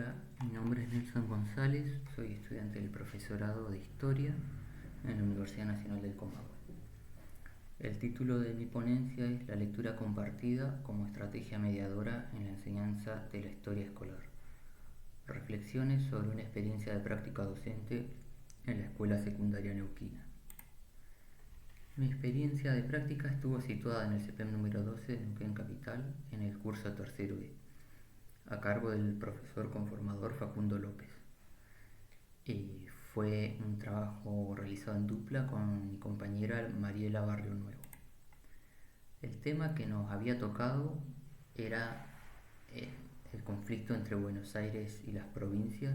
Hola, mi nombre es Nelson González, soy estudiante del profesorado de Historia en la Universidad Nacional del Comahue. El título de mi ponencia es La lectura compartida como estrategia mediadora en la enseñanza de la historia escolar. Reflexiones sobre una experiencia de práctica docente en la escuela secundaria neuquina. Mi experiencia de práctica estuvo situada en el CEPEM número 12 de Neuquén Capital en el curso tercero E, a cargo del profesor conformador Facundo López. Y fue un trabajo realizado en dupla con mi compañera Mariela Barrio Nuevo. El tema que nos había tocado era eh, el conflicto entre Buenos Aires y las provincias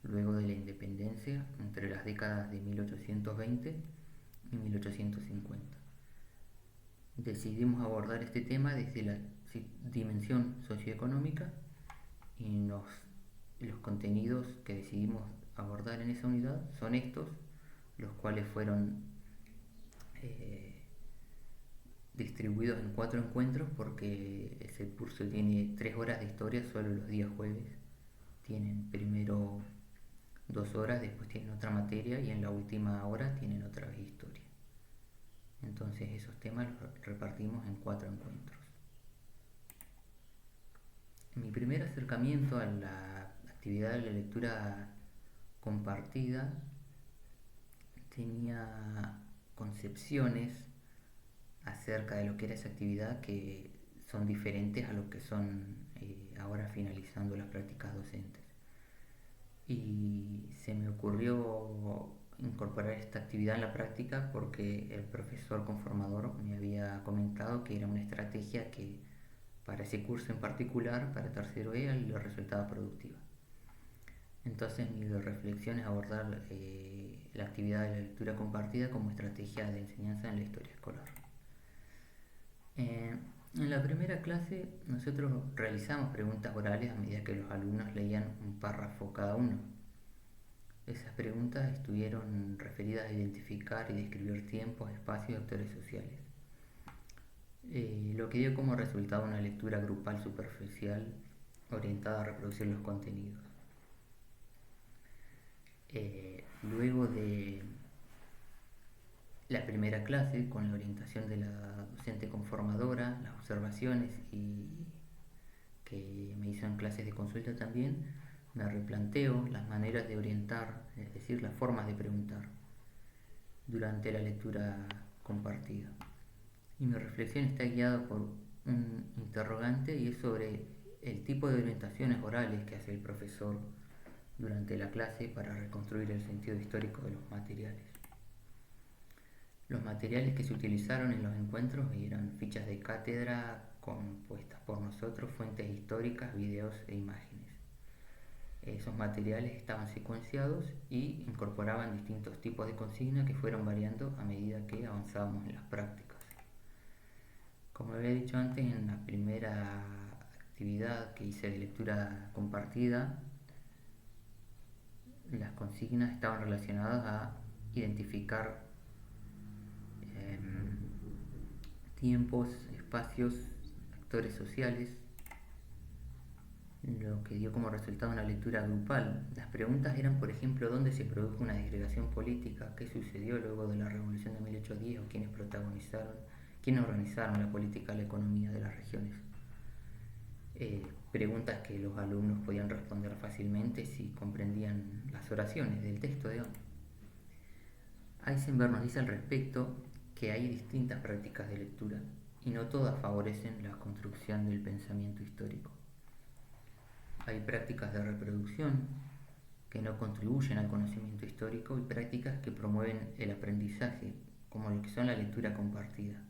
luego de la independencia entre las décadas de 1820 y 1850. Decidimos abordar este tema desde la dimensión socioeconómica y los contenidos que decidimos abordar en esa unidad son estos, los cuales fueron distribuidos en 4 encuentros porque ese curso tiene 3 horas de historia solo los días jueves. Tienen primero 2 horas, después tienen otra materia y en la última hora tienen otra vez historia. Entonces esos temas los repartimos en 4 encuentros. Mi primer acercamiento a la actividad de la lectura compartida tenía concepciones acerca de lo que era esa actividad que son diferentes a lo que son ahora finalizando las prácticas docentes. Y se me ocurrió incorporar esta actividad en la práctica porque el profesor conformador me había comentado que era una estrategia que para ese curso en particular, para tercero E, le resultaba productiva. Entonces mi reflexión es abordar la actividad de la lectura compartida como estrategia de enseñanza en la historia escolar. En la primera clase nosotros realizamos preguntas orales a medida que los alumnos leían un párrafo cada uno. Esas preguntas estuvieron referidas a identificar y describir tiempos, espacios y actores sociales. Lo que dio como resultado una lectura grupal superficial orientada a reproducir los contenidos. Luego de la primera clase, con la orientación de la docente conformadora, las observaciones y que me hizo en clases de consulta también, me replanteo las maneras de orientar, es decir, las formas de preguntar durante la lectura compartida. Y mi reflexión está guiada por un interrogante y es sobre el tipo de orientaciones orales que hace el profesor durante la clase para reconstruir el sentido histórico de los materiales. Los materiales que se utilizaron en los encuentros eran fichas de cátedra compuestas por nosotros, fuentes históricas, videos e imágenes. Esos materiales estaban secuenciados y incorporaban distintos tipos de consignas que fueron variando a medida que avanzábamos en las prácticas. Como había dicho antes, en la primera actividad que hice de lectura compartida, las consignas estaban relacionadas a identificar tiempos, espacios, actores sociales, lo que dio como resultado una lectura grupal. Las preguntas eran, por ejemplo, dónde se produjo una disgregación política, qué sucedió luego de la Revolución de 1810 o quiénes organizaron la política y la economía de las regiones. Preguntas que los alumnos podían responder fácilmente si comprendían las oraciones del texto de hoy. Eisenberg nos dice al respecto que hay distintas prácticas de lectura y no todas favorecen la construcción del pensamiento histórico. Hay prácticas de reproducción que no contribuyen al conocimiento histórico y prácticas que promueven el aprendizaje, como lo que son la lectura compartida.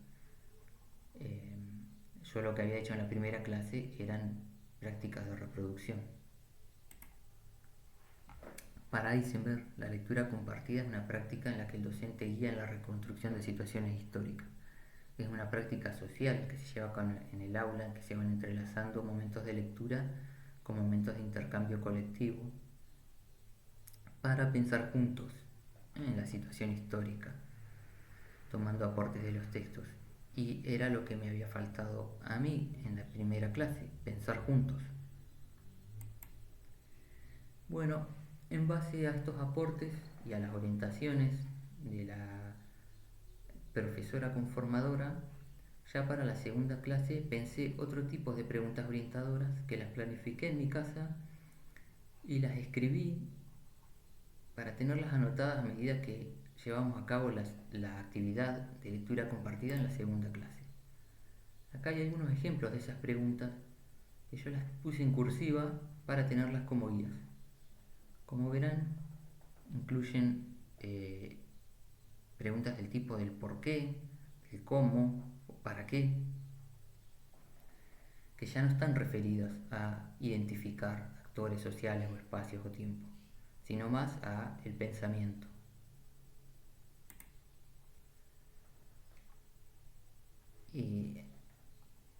Yo lo que había hecho en la primera clase eran prácticas de reproducción. Para Eisenberg, la lectura compartida es una práctica en la que el docente guía en la reconstrucción de situaciones históricas. Es una práctica social que se lleva en el aula, en que se van entrelazando momentos de lectura con momentos de intercambio colectivo para pensar juntos en la situación histórica, tomando aportes de los textos. Y era lo que me había faltado a mí en la primera clase, pensar juntos. Bueno, en base a estos aportes y a las orientaciones de la profesora conformadora, ya para la segunda clase pensé otro tipo de preguntas orientadoras que las planifiqué en mi casa y las escribí para tenerlas anotadas a medida que llevamos a cabo la actividad de lectura compartida en la segunda clase. Acá hay algunos ejemplos de esas preguntas que yo las puse en cursiva para tenerlas como guías. Como verán, incluyen preguntas del tipo del por qué, del cómo o para qué, que ya no están referidas a identificar actores sociales o espacios o tiempo, sino más a el pensamiento. Y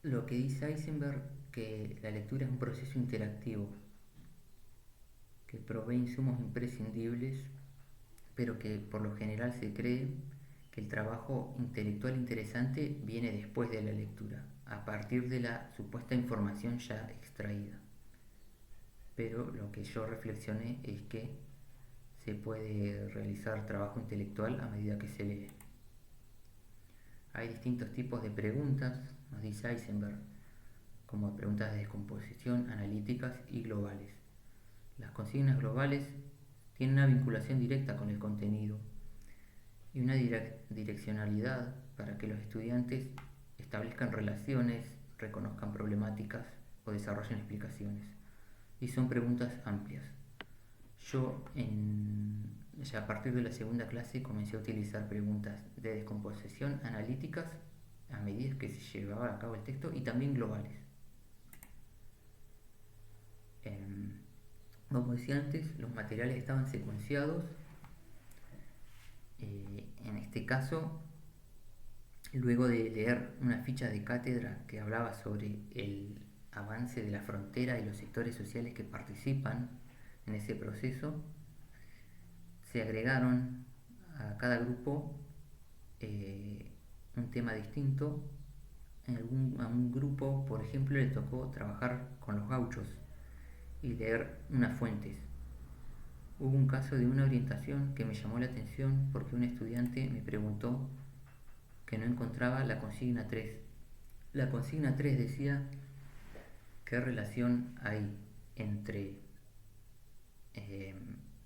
lo que dice Eisenberg, que la lectura es un proceso interactivo, que provee insumos imprescindibles, pero que por lo general se cree que el trabajo intelectual interesante viene después de la lectura, a partir de la supuesta información ya extraída. Pero lo que yo reflexioné es que se puede realizar trabajo intelectual a medida que se lee. Hay distintos tipos de preguntas, nos dice Eisenberg, como preguntas de descomposición, analíticas y globales. Las consignas globales tienen una vinculación directa con el contenido y una direccionalidad para que los estudiantes establezcan relaciones, reconozcan problemáticas o desarrollen explicaciones. Y son preguntas amplias. Yo ya a partir de la segunda clase comencé a utilizar preguntas de descomposición analíticas a medida que se llevaba a cabo el texto y también globales. Como decía antes, los materiales estaban secuenciados. En este caso, luego de leer una ficha de cátedra que hablaba sobre el avance de la frontera y los sectores sociales que participan en ese proceso, se agregaron a cada grupo un tema distinto. A un grupo, por ejemplo, le tocó trabajar con los gauchos y leer unas fuentes. Hubo un caso de una orientación que me llamó la atención porque un estudiante me preguntó que no encontraba la consigna 3. La consigna 3 decía qué relación hay entre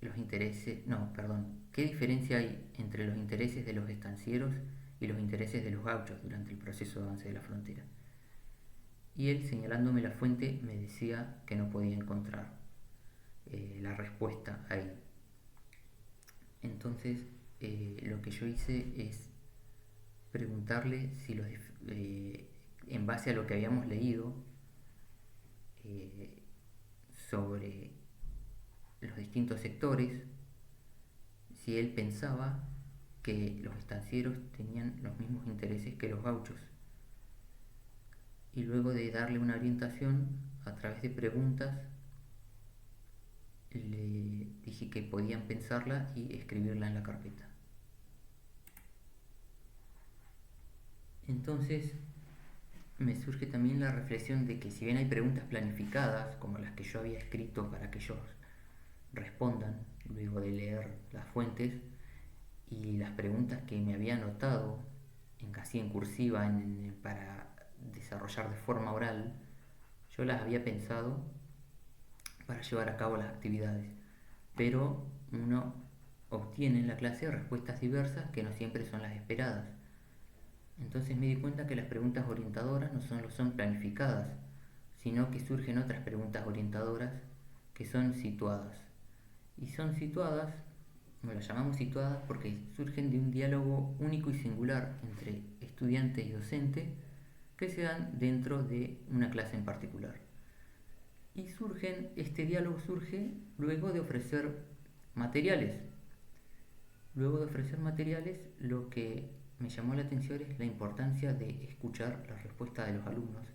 los intereses, no, perdón, qué diferencia hay entre los intereses de los estancieros y los intereses de los gauchos durante el proceso de avance de la frontera. Y él, señalándome la fuente, me decía que no podía encontrar la respuesta ahí. Entonces, lo que yo hice es preguntarle si en base a lo que habíamos leído sobre los distintos sectores, si él pensaba que los estancieros tenían los mismos intereses que los gauchos. Y luego de darle una orientación a través de preguntas, le dije que podían pensarla y escribirla en la carpeta. Entonces me surge también la reflexión de que si bien hay preguntas planificadas, como las que yo había escrito para que ellos respondan luego de leer las fuentes, y las preguntas que me había anotado casi en cursiva para desarrollar de forma oral, yo las había pensado para llevar a cabo las actividades, pero uno obtiene en la clase respuestas diversas que no siempre son las esperadas. Entonces me di cuenta que las preguntas orientadoras no solo son planificadas, sino que surgen otras preguntas orientadoras que son situadas. Y son situadas, las llamamos situadas porque surgen de un diálogo único y singular entre estudiante y docente que se dan dentro de una clase en particular. Y este diálogo surge luego de ofrecer materiales. Luego de ofrecer materiales, lo que me llamó la atención es la importancia de escuchar la respuesta de los alumnos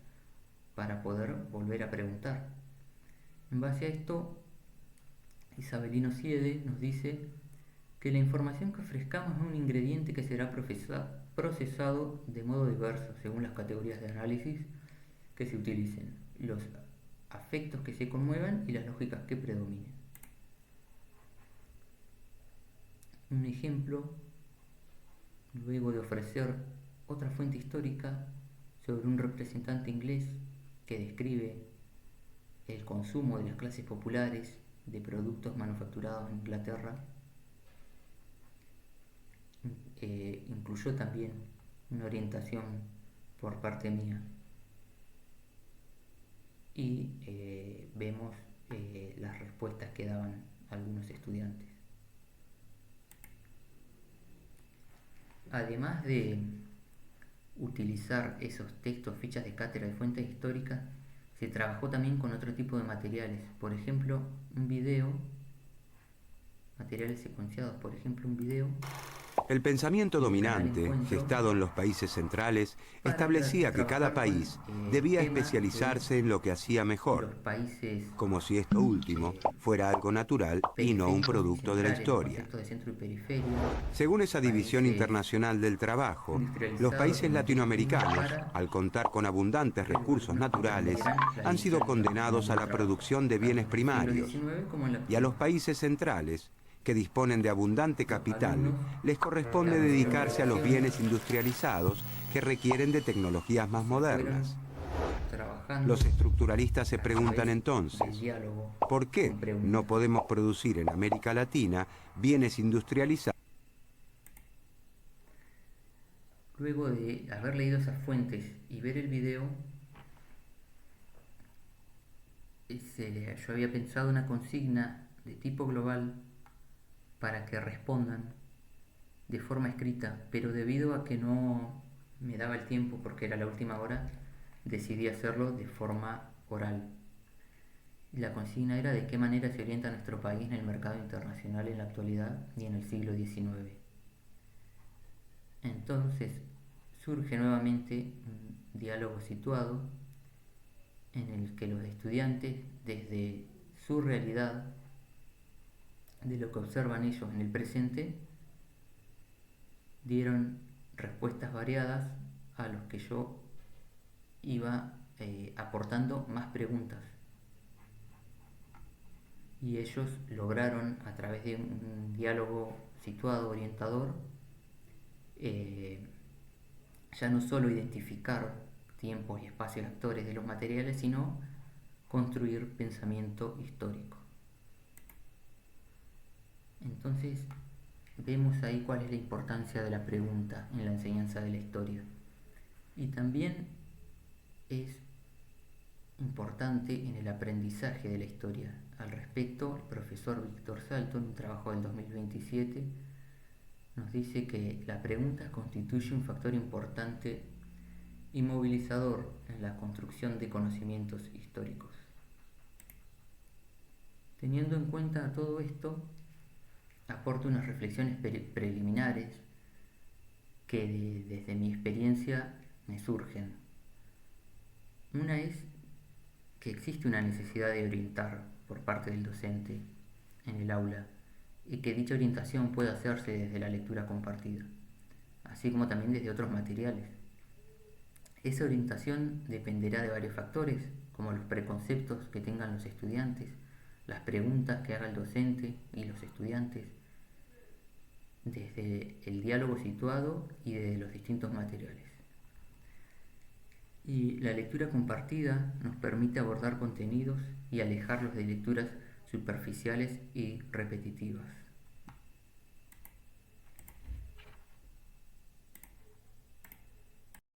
para poder volver a preguntar. En base a esto, Isabelino Siede nos dice que la información que ofrezcamos es un ingrediente que será procesado de modo diverso según las categorías de análisis que se utilicen, los afectos que se conmuevan y las lógicas que predominen. un ejemplo, luego de ofrecer otra fuente histórica sobre un representante inglés que describe el consumo de las clases populares de productos manufacturados en Inglaterra, incluyó también una orientación por parte mía. Y vemos las respuestas que daban algunos estudiantes. Además de utilizar esos textos, fichas de cátedra de fuentes históricas, se trabajó también con otro tipo de materiales. Por ejemplo, un video, materiales secuenciados, por ejemplo, un video. El pensamiento Y un canal dominante, encuentro gestado en los países centrales, para establecía que cada trabajar país con debía temas especializarse en lo que hacía de mejor, los países como si esto último fuera algo natural y no un periféricos y producto de la centrales, los historia. conceptos de centro y periferia, Según esa división países internacional del trabajo, los industrializados y países en materias primas latinoamericanos, para al contar con abundantes luego recursos algunos naturales, comprenderán la han sido división internacional condenados a del la trabajo, producción de bienes tanto en el siglo primarios, XIX como en la y a los actualidad. países centrales, que disponen de abundante Los capital, alumnos les corresponde establecieron dedicarse a los relaciones bienes industrializados que requieren de tecnologías y más se fueron modernas. trabajando Los estructuralistas se a preguntan través del entonces, diálogo ¿por qué con no preguntas. podemos producir en América Latina bienes industrializados? Luego de haber leído esas fuentes y ver el video, yo había pensado una consigna de tipo global para que respondan de forma escrita, pero debido a que no me daba el tiempo porque era la última hora, decidí hacerlo de forma oral. La consigna era de qué manera se orienta nuestro país en el mercado internacional en la actualidad y en el siglo XIX. Entonces surge nuevamente un diálogo situado en el que los estudiantes, desde su realidad, de lo que observan ellos en el presente, dieron respuestas variadas a los que yo iba aportando más preguntas. Y ellos lograron, a través de un diálogo situado, orientador, ya no solo identificar tiempos y espacios actores de los materiales, sino construir pensamiento histórico. Entonces, vemos ahí cuál es la importancia de la pregunta en la enseñanza de la historia. Y también es importante en el aprendizaje de la historia. Al respecto, el profesor Víctor Salto, en un trabajo del 2027, nos dice que la pregunta constituye un factor importante y movilizador en la construcción de conocimientos históricos. Teniendo en cuenta todo esto, aporto unas reflexiones preliminares que desde mi experiencia me surgen. Una es que existe una necesidad de orientar por parte del docente en el aula y que dicha orientación puede hacerse desde la lectura compartida, así como también desde otros materiales. Esa orientación dependerá de varios factores, como los preconceptos que tengan los estudiantes, las preguntas que haga el docente y los estudiantes, desde el diálogo situado y desde los distintos materiales. Y la lectura compartida nos permite abordar contenidos y alejarlos de lecturas superficiales y repetitivas.